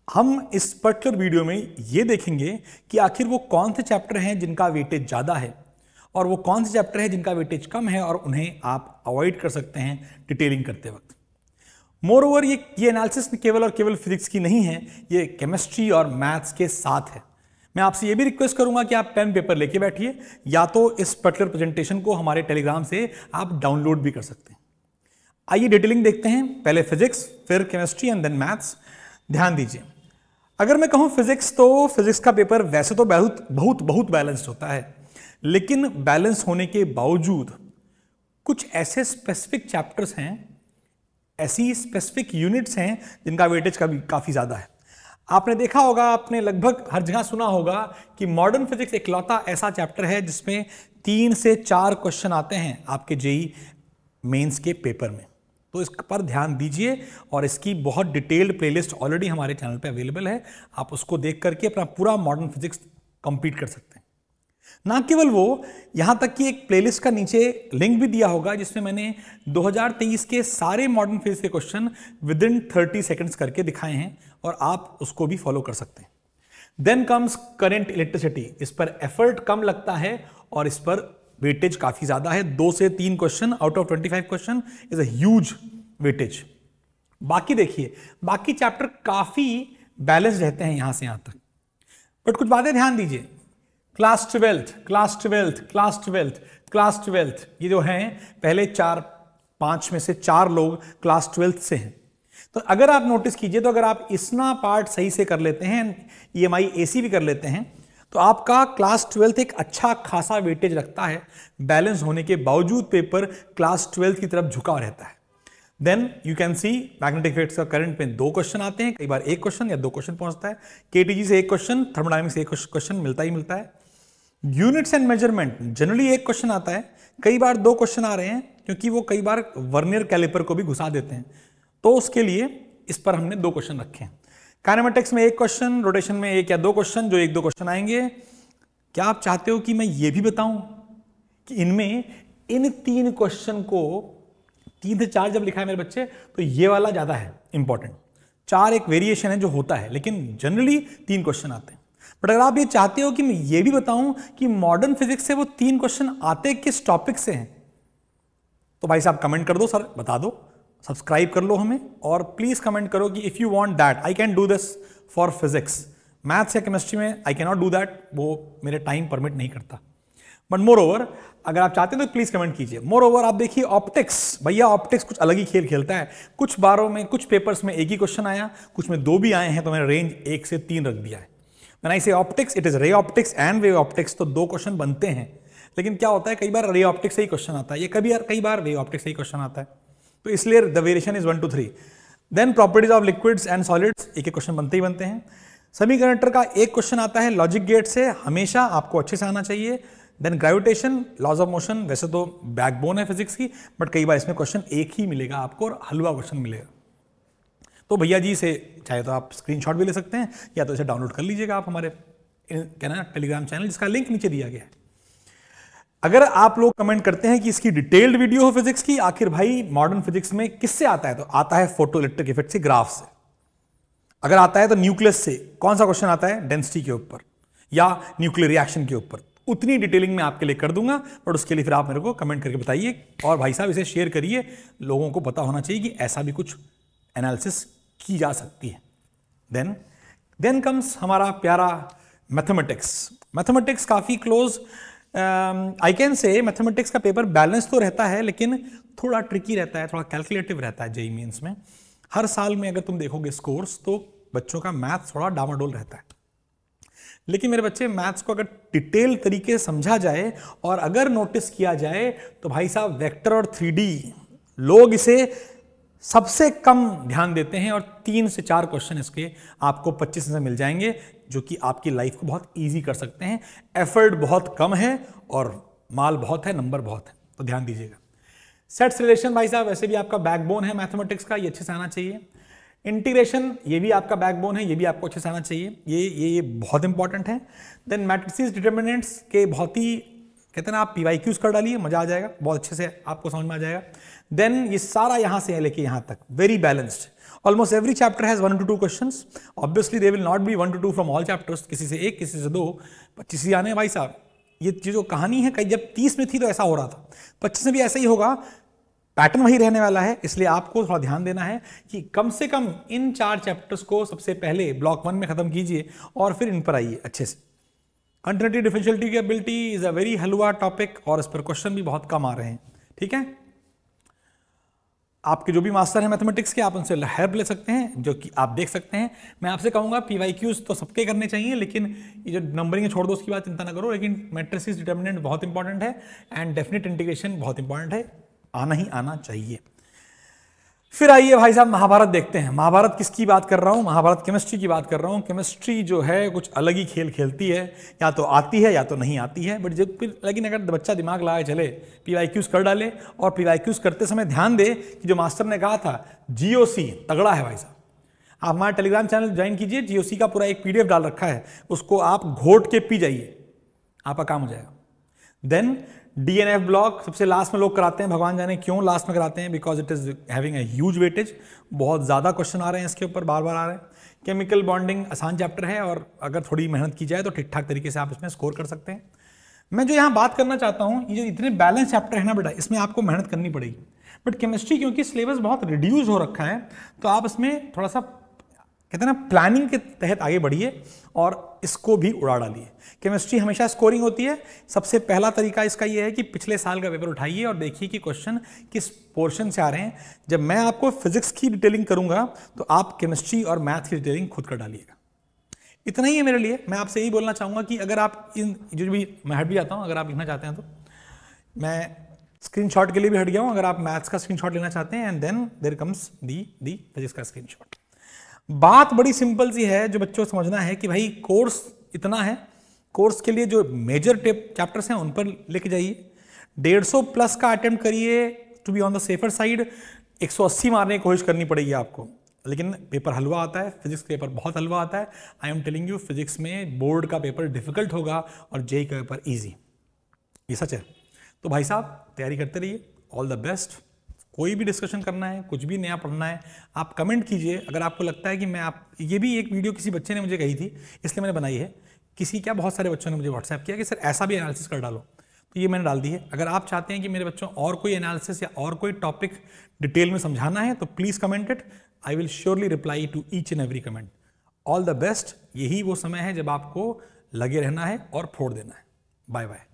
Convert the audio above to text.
हम इस particular video में ये देखेंगे कि आखिर वो कौन से चैप्टर हैं जिनका वेटेज ज़्यादा है और वो कौन से चैप्टर हैं जिनका वेटेज कम है और उन्हें आप अवॉइड कर सकते हैं डिटेलिंग करते वक्त। मोर ओवर ये एनालिसिस केवल और केवल फिजिक्स की नहीं है, ये केमिस्ट्री और मैथ्स के साथ है। मैं आपसे ये भी रिक्वेस्ट करूंगा कि आप पेन पेपर लेके बैठिए, या तो इस पर्टिकुलर प्रेजेंटेशन को हमारे टेलीग्राम से आप डाउनलोड भी कर सकते हैं। आइए डिटेलिंग देखते हैं, पहले फिजिक्स, फिर केमिस्ट्री एंड देन मैथ्स। ध्यान दीजिए, अगर मैं कहूं फिजिक्स, तो फिजिक्स का पेपर वैसे तो बहुत बैलेंस्ड होता है, लेकिन बैलेंस होने के बावजूद कुछ ऐसे स्पेसिफिक चैप्टर्स हैं, ऐसी स्पेसिफिक यूनिट्स हैं जिनका वेटेज काफी ज्यादा है। आपने देखा होगा, आपने लगभग हर जगह सुना होगा कि मॉडर्न फिजिक्स इकलौता ऐसा चैप्टर है जिसमें 3 से 4 क्वेश्चन आते हैं आपके जेईई मेंस के पेपर में। तो इस पर ध्यान दीजिए और इसकी बहुत डिटेल्ड प्लेलिस्ट ऑलरेडी हमारे चैनल पे अवेलेबल है, आप उसको देख करके अपना पूरा मॉडर्न फिजिक्स कंप्लीट कर सकते हैं। ना केवल वो, यहां तक कि एक प्लेलिस्ट का नीचे लिंक भी दिया होगा जिसमें मैंने 2023 के सारे मॉडर्न फिजिक्स के क्वेश्चन विद इन 30 सेकंड्स करके दिखाए हैं और आप उसको भी फॉलो कर सकते हैं। देन कम्स करंट इलेक्ट्रिसिटी, इस पर एफर्ट कम लगता है और इस पर वेटेज काफी ज्यादा है। 2 से 3 question out of 25 question is a huge weightage. बाकी देखिए, बाकी चैप्टर काफी बैलेंस रहते हैं यहां से यहां तक, बट कुछ बातें ध्यान दीजिए। क्लास 12th ये जो हैं, पहले 4-5 में से 4 लोग क्लास 12th से हैं। तो अगर आप नोटिस कीजिए, तो अगर आप इसना पार्ट सही से कर लेते हैं, EMI AC भी कर लेते हैं, तो आपका क्लास 12th एक अच्छा खासा वेटेज रखता है। बैलेंस होने के बावजूद पेपर क्लास 12th की तरफ झुका रहता है। Then you can see magnetic effects का करंट में 2 क्वेश्चन आते हैं, कई बार 1 क्वेश्चन या 2 क्वेश्चन पहुंचता है। KTG से 1 क्वेश्चन, थर्मोडायनामिक्स से 1 क्वेश्चन मिलता ही मिलता है। Units and measurement generally 1 question आता है, कई बार 2 क्वेश्चन आ रहे हैं, क्योंकि वो कई बार वर्नियर कैलिपर को भी घुसा देते हैं, तो उसके लिए इस पर हमने 2 क्वेश्चन रखे हैं। काइनेमेटिक्स में 1 क्वेश्चन, रोटेशन में 1 या 2 क्वेश्चन, जो 1-2 क्वेश्चन आएंगे। क्या आप चाहते हो कि मैं ये भी बताऊं कि इनमें इन 3 क्वेश्चन को 3 से 4 जब लिखा है मेरे बच्चे, तो ये वाला ज्यादा है इंपॉर्टेंट। 4 एक वेरिएशन है जो होता है, लेकिन जनरली 3 क्वेश्चन आते हैं। बट अगर आप ये चाहते हो कि मैं ये भी बताऊं कि मॉडर्न फिजिक्स से वो 3 क्वेश्चन आते किस टॉपिक से हैं, तो भाई साहब कमेंट कर दो, सर बता दो, सब्सक्राइब कर लो हमें, और प्लीज कमेंट करो कि if you want that I can do this for physics. Maths या केमिस्ट्री में I can not do that, वो मेरे टाइम परमिट नहीं करता। बट मोर ओवर अगर आप चाहते हैं तो प्लीज कमेंट कीजिए। मोर ओवर आप देखिए ऑप्टिक्स, भैया ऑप्टिक्स कुछ अलग ही खेल खेलता है। कुछ बारों में, कुछ पेपर्स में 1 ही क्वेश्चन आया, कुछ में 2 भी आए हैं, तो मैंने रेंज 1 से 3 रख दिया है। When I say optics, it is ray optics and wave optics, तो 2 क्वेश्चन बनते हैं। लेकिन क्या होता है, कई बार रे ऑप्टिक्स से ही क्वेश्चन आता है, ये कई बार वेव ऑप्टिक्स से ही क्वेश्चन आता है, तो इसलिए the variation is 1 to 3। Then properties of liquids and solids, 1 question बनते ही बनते हैं। सेमीकंडक्टर का 1 क्वेश्चन आता है लॉजिक गेट से, हमेशा आपको अच्छे से आना चाहिए। Then gravitation, laws of motion, वैसे तो बैकबोन है फिजिक्स की, बट कई बार इसमें क्वेश्चन 1 ही मिलेगा आपको और हलवा क्वेश्चन मिलेगा। तो भैया जी से चाहे तो आप स्क्रीनशॉट भी ले सकते हैं, या तो इसे डाउनलोड कर लीजिएगा आप हमारे क्या ना टेलीग्राम चैनल, जिसका लिंक नीचे दिया गया है। अगर आप लोग कमेंट करते हैं कि इसकी डिटेल्ड वीडियो हो फिजिक्स की, आखिर भाई मॉडर्न फिजिक्स में किससे आता है, तो आता है फोटो इलेक्ट्रिक इफेक्ट से, ग्राफ से। अगर आता है तो न्यूक्लियस से। कौन सा क्वेश्चन आता है, डेंसिटी के ऊपर या न्यूक्लियर रिएक्शन के ऊपर। उतनी डिटेलिंग मैं आपके लिए कर दूंगा, बट उसके लिए फिर आप मेरे को कमेंट करके बताइए, और भाई साहब इसे शेयर करिए, लोगों को पता होना चाहिए कि ऐसा भी कुछ एनालिसिस की जा सकती है। देन कम्स हमारा प्यारा मैथमेटिक्स। मैथमेटिक्स काफी close, I can say mathematics का पेपर बैलेंस तो रहता है, लेकिन थोड़ा ट्रिकी रहता है, थोड़ा कैलकुलेटिव रहता है जेईई मेंस में। हर साल में अगर तुम देखोगे स्कोर्स, तो बच्चों का मैथ्स थोड़ा डामाडोल रहता है। लेकिन मेरे बच्चे, मैथ्स को अगर डिटेल तरीके से समझा जाए और अगर नोटिस किया जाए, तो भाई साहब वेक्टर और 3D लोग इसे सबसे कम ध्यान देते हैं, और 3 से 4 क्वेश्चन इसके आपको 25 से मिल जाएंगे, जो कि आपकी लाइफ को बहुत इजी कर सकते हैं। एफर्ट बहुत कम है और माल बहुत है, नंबर बहुत है, तो ध्यान दीजिएगा। सेट्स रिलेशन भाई साहब वैसे भी आपका बैकबोन है मैथमेटिक्स का, ये अच्छे से आना चाहिए। इंटीग्रेशन, ये भी आपका बैकबोन है, ये भी आपको अच्छे से आना चाहिए, ये बहुत इंपॉर्टेंट है। देन मैट्रिसेस डिटर्मिनेंट्स के बहुत ही, कहते हैं ना, आप PYQs कर डालिए, मजा आ जाएगा, बहुत अच्छे से आपको समझ में आ जाएगा। देन ये सारा यहां से लेके यहां तक very balanced, almost every chapter has 1 to 2 questions. Obviously they will not be 1 to 2 from all chapters, किसी से एक, किसी से दो, 25 ही आने हैं भाई साहब। ये जो कहानी है, कई जब 30 में थी तो ऐसा हो रहा था, 25 में भी ऐसा ही होगा, पैटर्न वही रहने वाला है। इसलिए आपको थोड़ा ध्यान देना है कि कम से कम इन 4 चैप्टर्स को सबसे पहले ब्लॉक 1 में खत्म कीजिए और फिर इन पर आइए अच्छे से। कंटिन्यूटी डिफरेंशियलिटी की ability is a very halwa topic और इस पर क्वेश्चन भी बहुत कम आ रहे हैं, ठीक है। आपके जो भी मास्टर हैं मैथमेटिक्स के, आप उनसे हेल्प ले सकते हैं, जो कि आप देख सकते हैं। मैं आपसे कहूंगा PYQs तो सबके करने चाहिए, लेकिन ये जो नंबरिंग छोड़ दो उसकी बात चिंता ना करो, लेकिन मैट्रिसेस डिटर्मिनेंट बहुत इंपॉर्टेंट है एंड डेफिनेट इंटीग्रेशन बहुत इंपॉर्टेंट है, आना ही आना चाहिए। फिर आइए भाई साहब महाभारत देखते हैं। महाभारत किसकी बात कर रहा हूं? महाभारत केमिस्ट्री की बात कर रहा हूं। केमिस्ट्री जो है कुछ अलग ही खेल खेलती है, या तो आती है या तो नहीं आती है, बट जब लेकिन अगर बच्चा दिमाग लगाए चले, PYQs कर डाले और PYQs करते समय ध्यान दे कि जो मास्टर ने कहा था GOC तगड़ा है भाई साहब। आप हमारा टेलीग्राम चैनल ज्वाइन कीजिए, GOC का पूरा एक PDF डाल रखा है, उसको आप घोट के पी जाइए, आपका काम हो जाएगा। देन DNF ब्लॉक सबसे लास्ट में लोग कराते हैं, भगवान जाने क्यों लास्ट में कराते हैं, because it is having a huge weightage, बहुत ज़्यादा क्वेश्चन आ रहे हैं इसके ऊपर, बार बार आ रहे हैं। केमिकल बॉन्डिंग आसान चैप्टर है और अगर थोड़ी मेहनत की जाए तो ठीक ठाक तरीके से आप इसमें स्कोर कर सकते हैं। मैं जो यहाँ बात करना चाहता हूँ, ये जो इतने बैलेंस चैप्टर है ना बेटा, इसमें आपको मेहनत करनी पड़ेगी। बट केमिस्ट्री क्योंकि सिलेबस बहुत रिड्यूस हो रखा है, तो आप इसमें थोड़ा सा कहते हैं ना प्लानिंग के तहत आगे बढ़िए और इसको भी उड़ा डालिए। केमिस्ट्री हमेशा स्कोरिंग होती है। सबसे पहला तरीका इसका ये है कि पिछले साल का पेपर उठाइए और देखिए कि क्वेश्चन किस पोर्शन से आ रहे हैं। जब मैं आपको फिजिक्स की डिटेलिंग करूंगा तो आप केमिस्ट्री और मैथ की डिटेलिंग खुद कर डालिएगा। इतना ही है मेरे लिए। मैं आपसे यही बोलना चाहूँगा कि अगर आप इन जो भी मैं हट भी जाता हूँ, अगर आप लिखना चाहते हैं तो मैं स्क्रीनशॉट के लिए भी हट गया हूँ, अगर आप मैथ्स का स्क्रीनशॉट लेना चाहते हैं, and then there comes the physics का स्क्रीनशॉट। बात बड़ी सिंपल सी है, जो बच्चों को समझना है कि भाई कोर्स इतना है, कोर्स के लिए जो मेजर चैप्टर्स हैं उन पर लेके जाइए। 150 प्लस का अटेम्प्ट करिए to be on the safer side. 180 मारने की कोशिश करनी पड़ेगी आपको, लेकिन पेपर हलवा आता है, फिजिक्स का पेपर बहुत हलवा आता है। I am telling you, physics में बोर्ड का पेपर डिफिकल्ट होगा और जेई का पेपर ईजी, ये सच है। तो भाई साहब तैयारी करते रहिए, ऑल द बेस्ट। कोई भी डिस्कशन करना है, कुछ भी नया पढ़ना है, आप कमेंट कीजिए। अगर आपको लगता है कि मैं ये भी एक वीडियो किसी बच्चे ने मुझे कही थी इसलिए मैंने बनाई है, किसी क्या बहुत सारे बच्चों ने मुझे व्हाट्सएप किया कि सर ऐसा भी एनालिसिस कर डालो, तो ये मैंने डाल दी है। अगर आप चाहते हैं कि मेरे बच्चों और कोई एनालिसिस या और कोई टॉपिक डिटेल में समझाना है तो please comment it, I will surely reply to each and every comment. All the best. यही वो समय है जब आपको लगे रहना है और फोड़ देना है। Bye bye.